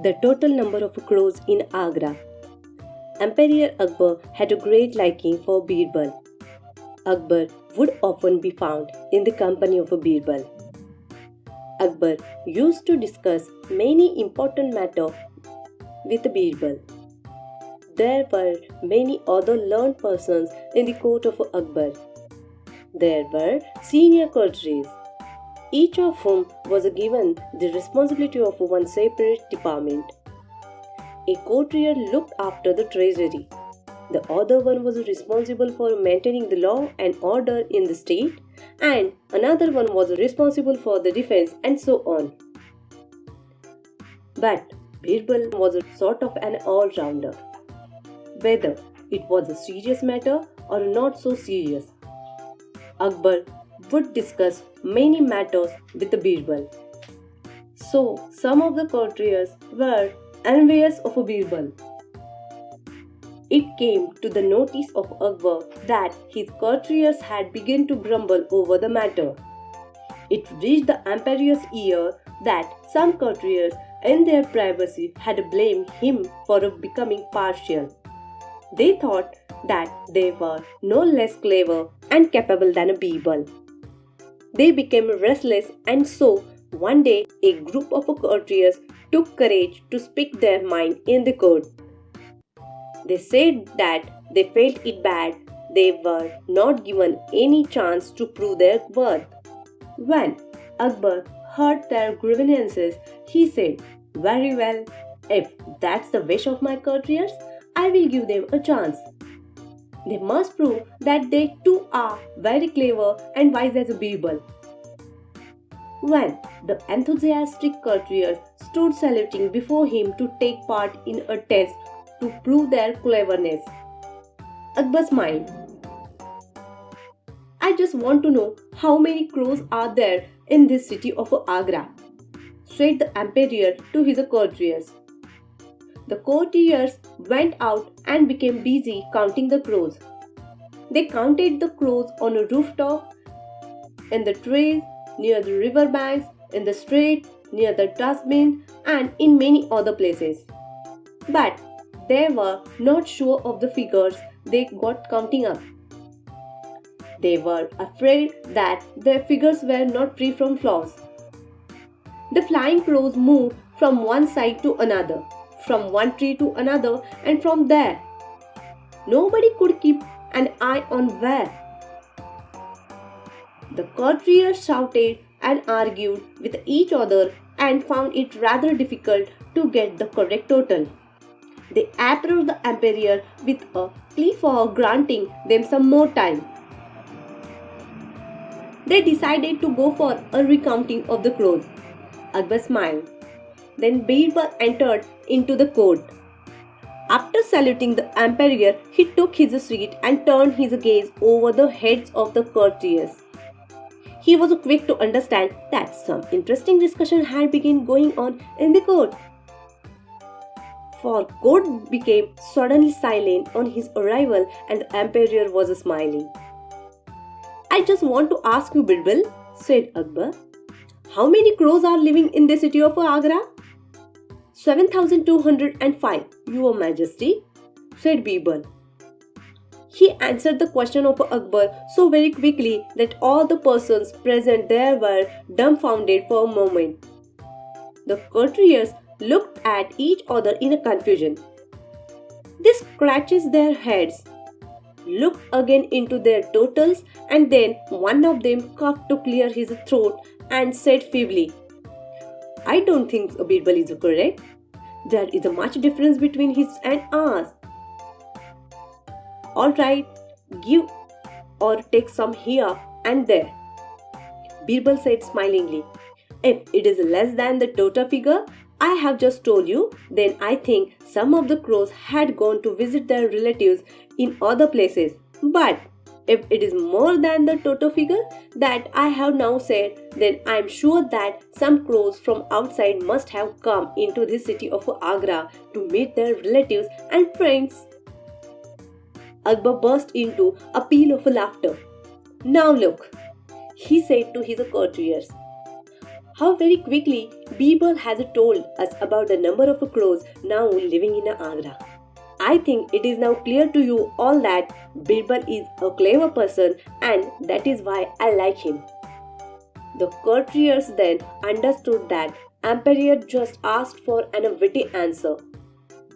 the total number of crows in Agra. Emperor Akbar had a great liking for birbal. Akbar would often be found in the company of a birbal. Akbar used to discuss many important matters with the birbal. There were many other learned persons in the court of Akbar. There were senior courtiers, each of whom was given the responsibility of one separate department. A courtier looked after the treasury. The other one was responsible for maintaining the law and order in the state, and another one was responsible for the defense, and so on. But Birbal was a sort of an all-rounder. Whether it was a serious matter or not so serious, Akbar would discuss many matters with the Birbal. So some of the courtiers were envious of a birbal. It came to the notice of Akbar that his courtiers had begun to grumble over the matter. It reached the emperor's ear that some courtiers in their privacy had blamed him for becoming partial. They thought that they were no less clever and capable than a birbal. They became restless, and so one day a group of courtiers took courage to speak their mind in the court. They said that they felt it bad they were not given any chance to prove their worth. When Akbar heard their grievances, he said, "Very well, if that's the wish of my courtiers, I will give them a chance. They must prove that they too are very clever and wise as a birbal." When the enthusiastic courtiers stood saluting before him to take part in a test to prove their cleverness, Akbar smiled. "I just want to know how many crows are there in this city of Agra," said the emperor to his courtiers. The courtiers went out and became busy counting the crows. They counted the crows on a rooftop, in the trees, near the river banks, in the street, near the dustbin, and in many other places. But they were not sure of the figures they got counting up. They were afraid that their figures were not free from flaws. The flying crows moved from one side to another, from one tree to another, and from there. Nobody could keep an eye on where. The courtiers shouted and argued with each other and found it rather difficult to get the correct total. They approached the emperor with a plea for granting them some more time. They decided to go for a recounting of the crows. Akbar smiled. Then Birbal entered into the court. After saluting the emperor, he took his seat and turned his gaze over the heads of the courtiers. He was quick to understand that some interesting discussion had begun going on in the court. For court became suddenly silent on his arrival, and the emperor was smiling. "I just want to ask you, Birbal," said Akbar, "how many crows are living in the city of Agra?" 7,205, Your Majesty, said Birbal. He answered the question of Akbar so very quickly that all the persons present there were dumbfounded for a moment. The courtiers looked at each other in confusion. They scratched their heads, looked again into their totals, and then one of them coughed to clear his throat and said feebly, "I don't think Birbal is correct. There is a much difference between his and ours." "All right, give or take some here and there," Birbal said smilingly. "If it is less than the total figure I have just told you, then I think some of the crows had gone to visit their relatives in other places. But if it is more than the total figure that I have now said, then I am sure that some crows from outside must have come into the city of Agra to meet their relatives and friends." Akbar burst into a peal of laughter. "Now look," he said to his courtiers, "how very quickly Birbal has told us about the number of crows now living in Agra. I think it is now clear to you all that Birbal is a clever person and that is why I like him. The courtiers then understood that Emperor just asked for an witty answer.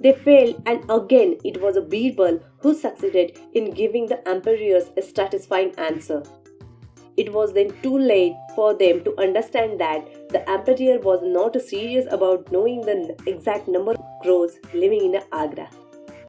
They failed, and again it was a Birbal who succeeded in giving the emperors a satisfying answer. It was then too late for them to understand that the emperor was not serious about knowing the exact number of crows living in Agra.